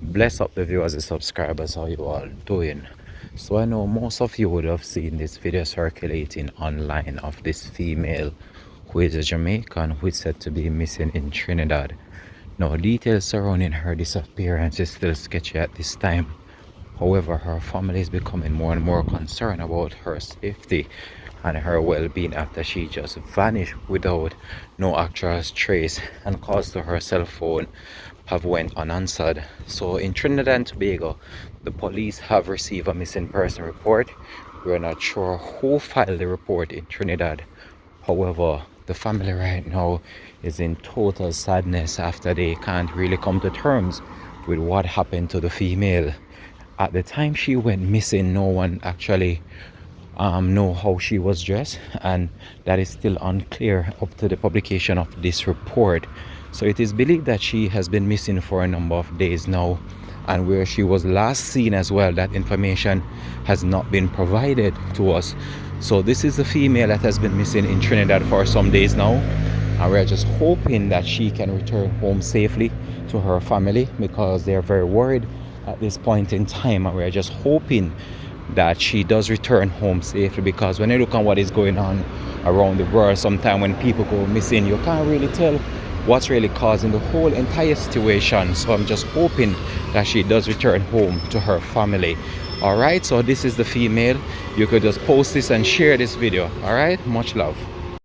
Bless up the viewers and subscribers, how you all doing? So I know most of you would have seen this video circulating online of this female who is a Jamaican who is said to be missing in Trinidad. Now details surrounding her disappearance is still sketchy at this time. However, her family is becoming more and more concerned about her safety and her well-being after she just vanished without no actual trace and calls to her cell phone have went unanswered. So in Trinidad and Tobago, the police have received a missing person report. We're not sure who filed the report in Trinidad. However, the family right now is in total sadness after they can't really come to terms with what happened to the female. At the time she went missing, no one actually know how she was dressed, and that is still unclear up to the publication of this report. So it is believed that she has been missing for a number of days now, and where she was last seen as well, that information has not been provided to us. So this is a female that has been missing in Trinidad for some days now, and we're just hoping that she can return home safely to her family, because they're very worried at this point in time, and we're just hoping that she does return home safely, because when you look at what is going on around the world, sometimes when people go missing, you can't really tell what's really causing the whole entire situation. So I'm just hoping that she does return home to her family. All right, so this is the female. You could just post this and share this video. All right, much love.